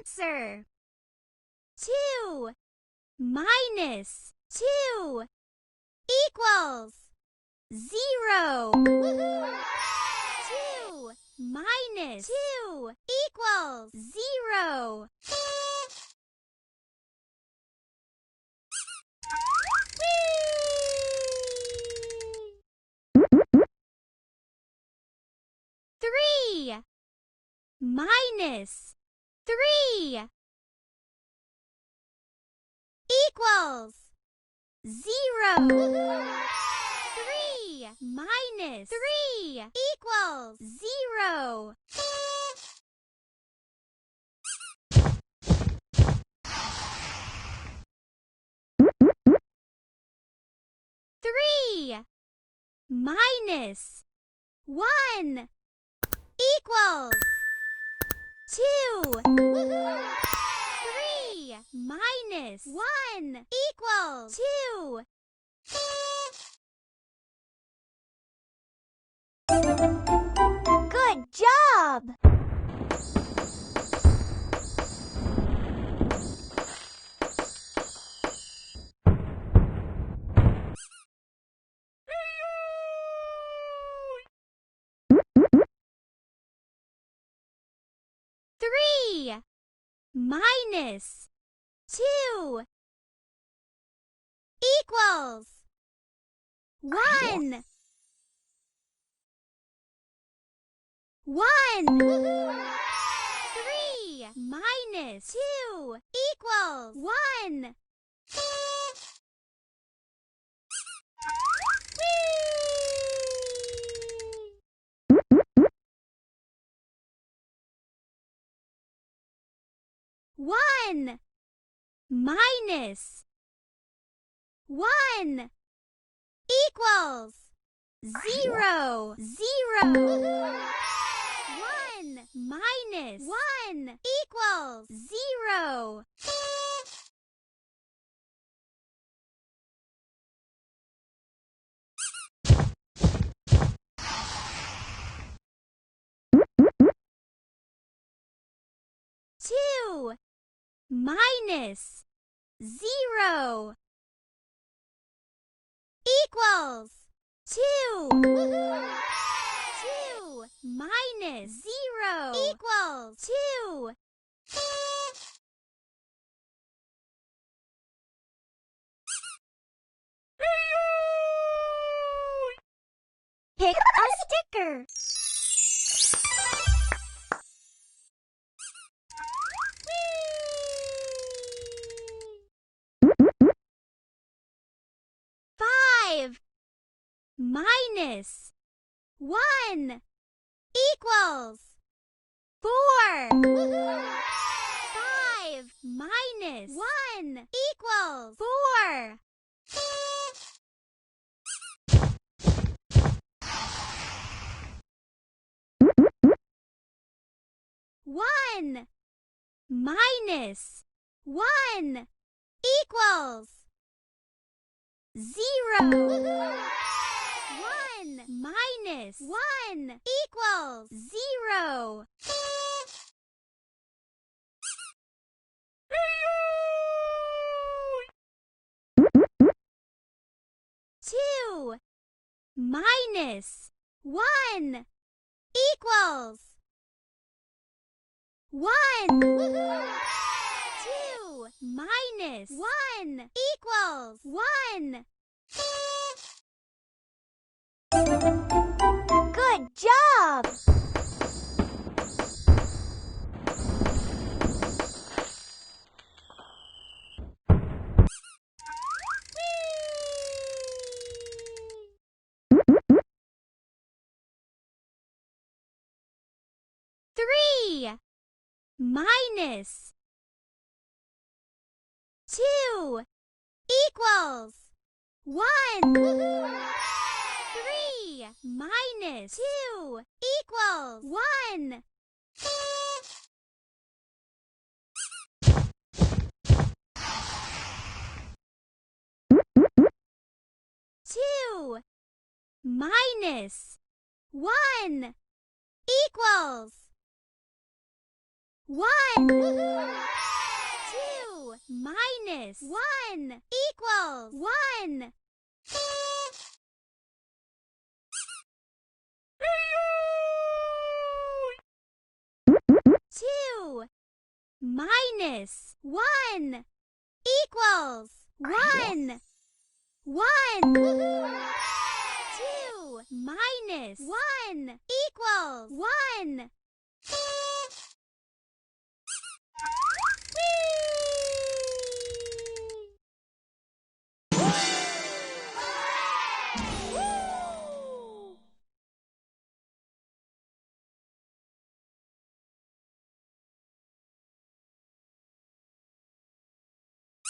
answer. 2 minus 2 equals 0. 2 minus 2 equals 0. Three minus 3 equals 0. 3 minus 3 equals 0. Three minus 1 equals 2. 3 minus 1 equals 2. Good job! Three minus 2 equals 1. 1. 3 minus 2 equals 1. One minus 1 equals 0. 0. 1 minus 1 equals 0. Two minus 0 equals 2. 2 minus 0 equals 2. Pick a sticker. Minus 1 equals 4. 5 minus 1 equals 4. One minus 1 equals 0. 1 minus 1 equals 0. Two minus 1 equals 1. 2 minus 1 equals 1. Good job! Three minus 2 equals 1. 3 minus 2 equals 1. Two minus 1 equals 1. 2 minus 1 equals 1. 2 minus 1 equals 1. 1. 2 minus 1 equals 1.